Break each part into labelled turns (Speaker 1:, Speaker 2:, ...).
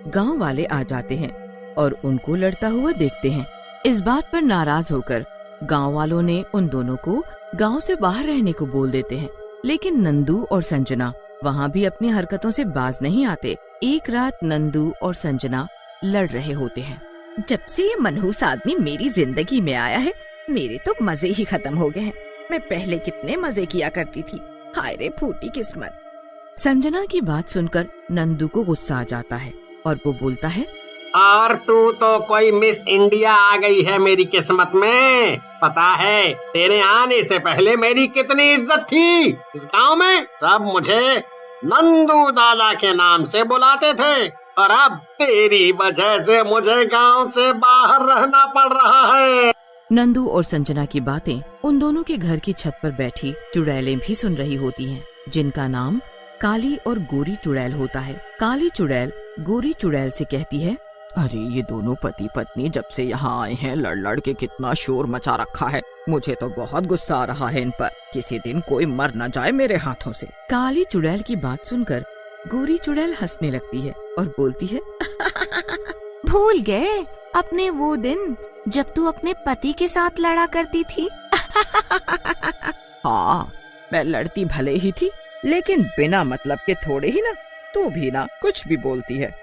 Speaker 1: गांव वाले आ जाते हैं और उनको लड़ता हुआ देखते हैं। इस बात पर नाराज होकर गांव वालों ने उन दोनों को गांव से बाहर रहने को बोल देते हैं। लेकिन नंदू और संजना वहाँ भी अपनी हरकतों से बाज नहीं आते। एक रात नंदू और संजना लड़ रहे होते हैं।
Speaker 2: जब से ये मनहूस आदमी मेरी जिंदगी में आया है, मेरे तो मजे ही खत्म हो गए हैं। मैं पहले कितने मजे किया करती थी, हाय रे फूटी किस्मत।
Speaker 1: संजना की बात सुनकर नंदू को गुस्सा आ जाता है और वो बोलता है,
Speaker 3: और तू तो कोई मिस इंडिया आ गई है मेरी किस्मत में। पता है तेरे आने से पहले मेरी कितनी इज्जत थी इस गांव में। सब मुझे नंदू दादा के नाम से बुलाते थे और अब तेरी वजह से मुझे गांव से बाहर रहना पड़ रहा है।
Speaker 1: नंदू और संजना की बातें उन दोनों के घर की छत पर बैठी चुड़ैलें भी सुन रही होती हैं, जिनका नाम काली और गोरी चुड़ैल होता है। काली चुड़ैल गोरी चुड़ैल से कहती है,
Speaker 4: अरे ये दोनों पति पत्नी जब से यहाँ आए हैं लड़ लड़ के कितना शोर मचा रखा है। मुझे तो बहुत गुस्सा आ रहा है इन पर। किसी दिन कोई मर न जाए मेरे हाथों से।
Speaker 1: काली चुड़ैल की बात सुनकर गोरी चुड़ैल हंसने लगती है और बोलती है,
Speaker 2: भूल गए अपने वो दिन जब तू अपने पति के साथ लड़ा करती थी।
Speaker 4: हाँ, मैं लड़ती भले ही थी, लेकिन बिना मतलब के थोड़े ही ना। तू भी ना कुछ भी बोलती है।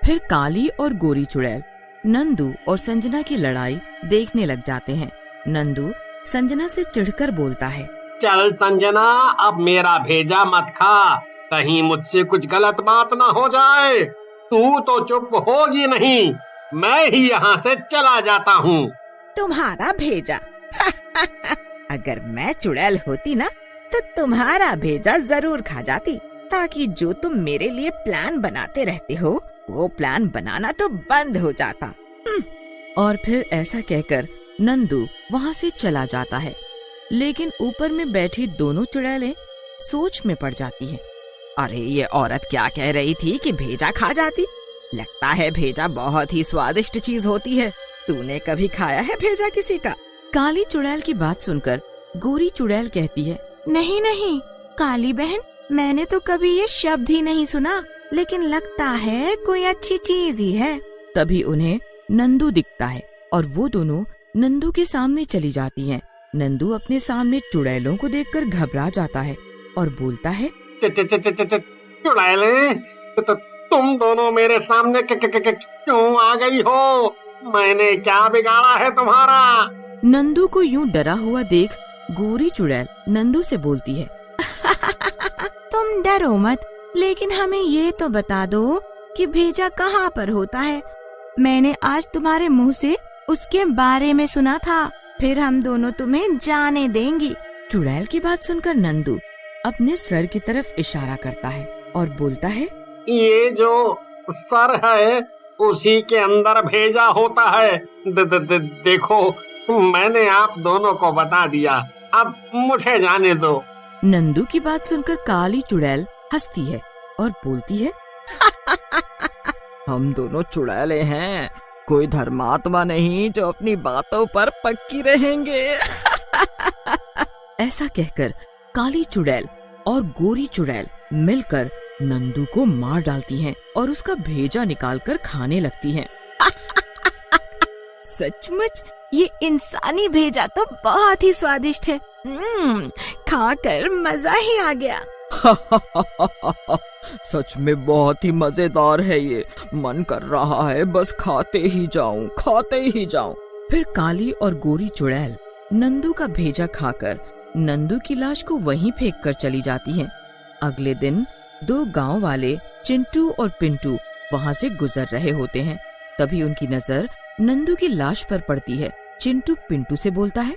Speaker 1: फिर काली और गोरी चुड़ैल नंदू और संजना की लड़ाई देखने लग जाते हैं। नंदू संजना से चिढ़कर बोलता है,
Speaker 3: चल संजना, अब मेरा भेजा मत खा, कहीं मुझसे कुछ गलत बात ना हो जाए। तू तो चुप होगी नहीं, मैं ही यहाँ से चला जाता हूँ।
Speaker 2: तुम्हारा भेजा? अगर मैं चुड़ैल होती ना तो तुम्हारा भेजा जरूर खा जाती, ताकि जो तुम मेरे लिए प्लान बनाते रहते हो वो प्लान बनाना तो बंद हो जाता।
Speaker 1: और फिर ऐसा कहकर नंदू वहाँ से चला जाता है। लेकिन ऊपर में बैठी दोनों चुड़ैलें सोच में पड़ जाती हैं।
Speaker 4: अरे ये औरत क्या कह रही थी कि भेजा खा जाती? लगता है भेजा बहुत ही स्वादिष्ट चीज होती है। तूने कभी खाया है भेजा किसी का?
Speaker 1: काली चुड़ैल की बात सुनकर गोरी चुड़ैल कहती है,
Speaker 2: नहीं नहीं काली बहन, मैंने तो कभी ये शब्द ही नहीं सुना, लेकिन लगता है कोई अच्छी चीज ही है।
Speaker 1: तभी उन्हें नंदू दिखता है और वो दोनों नंदू के सामने चली जाती हैं। नंदू अपने सामने चुड़ैलों को देखकर घबरा जाता है और बोलता है,
Speaker 3: चुड़ैलें, तुम दोनों मेरे सामने क्यों आ गई हो? मैंने क्या बिगाड़ा है तुम्हारा?
Speaker 1: नंदू को यूं डरा हुआ देख गोरी चुड़ैल नंदू से बोलती है,
Speaker 2: तुम डरो मत, लेकिन हमें ये तो बता दो कि भेजा कहाँ पर होता है। मैंने आज तुम्हारे मुंह से उसके बारे में सुना था, फिर हम दोनों तुम्हें जाने देंगी।
Speaker 1: चुड़ैल की बात सुनकर नंदू अपने सर की तरफ इशारा करता है और बोलता है,
Speaker 3: ये जो सर है उसी के अंदर भेजा होता है। देखो, मैंने आप दोनों को बता दिया, अब मुझे जाने दो।
Speaker 1: नंदू की बात सुनकर काली चुड़ैल हंसती है और बोलती है,
Speaker 4: हम दोनों चुड़ैले हैं, कोई धर्मात्मा नहीं जो अपनी बातों पर पक्की रहेंगे।
Speaker 1: ऐसा कहकर काली चुड़ैल और गोरी चुड़ैल मिलकर नंदू को मार डालती हैं और उसका भेजा निकालकर खाने लगती हैं।
Speaker 2: सचमुच ये इंसानी भेजा तो बहुत ही स्वादिष्ट है। खाकर मजा ही आ गया।
Speaker 4: सच में बहुत ही मजेदार है ये। मन कर रहा है बस खाते ही जाऊं।
Speaker 1: फिर काली और गोरी चुड़ैल नंदू का भेजा खाकर नंदू की लाश को वहीं फेंक कर चली जाती हैं। अगले दिन दो गांव वाले चिंटू और पिंटू वहां से गुजर रहे होते हैं। तभी उनकी नजर नंदू की लाश पर पड़ती है। चिंटू पिंटू से बोलता है,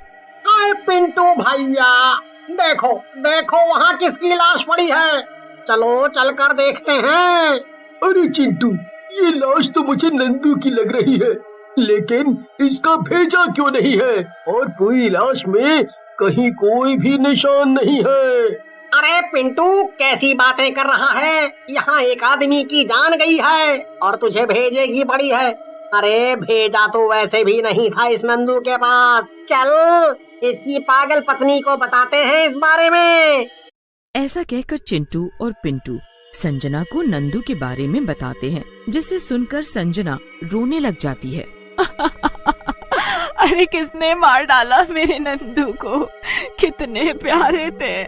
Speaker 3: अरे पिंटू भैया, देखो वहाँ किसकी लाश पड़ी है, चलो चलकर देखते हैं।
Speaker 5: अरे चिंटू, ये लाश तो मुझे नंदू की लग रही है, लेकिन इसका भेजा क्यों नहीं है? और पूरी लाश में कहीं कोई भी निशान नहीं है।
Speaker 3: अरे पिंटू, कैसी बातें कर रहा है? यहाँ एक आदमी की जान गई है और तुझे भेजे की पड़ी है। अरे भेजा तो वैसे भी नहीं था इस नंदू के पास। चल इसकी पागल पत्नी को बताते हैं इस बारे में।
Speaker 1: ऐसा कहकर चिंटू और पिंटू संजना को नंदू के बारे में बताते हैं, जिसे सुनकर संजना रोने लग जाती है।
Speaker 2: अरे किसने मार डाला मेरे नंदू को? कितने प्यारे थे।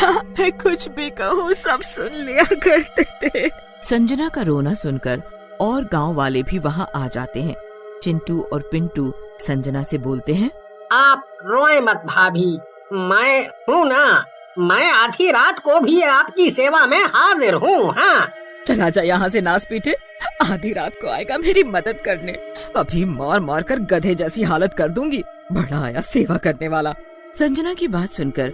Speaker 2: मैं कुछ भी कहूँ सब सुन लिया करते थे।
Speaker 1: संजना का रोना सुनकर और गांव वाले भी वहां आ जाते हैं। चिंटू और पिंटू संजना से बोलते हैं,
Speaker 3: आप रोए मत भाभी, मैं हूँ ना, मैं आधी रात को भी आपकी सेवा में हाजिर हूँ। हाँ,
Speaker 1: चला जा यहाँ से नास पीटे, आधी रात को आएगा मेरी मदद करने, अभी मार मार कर गधे जैसी हालत कर दूंगी। बड़ा आया सेवा करने वाला। संजना की बात सुनकर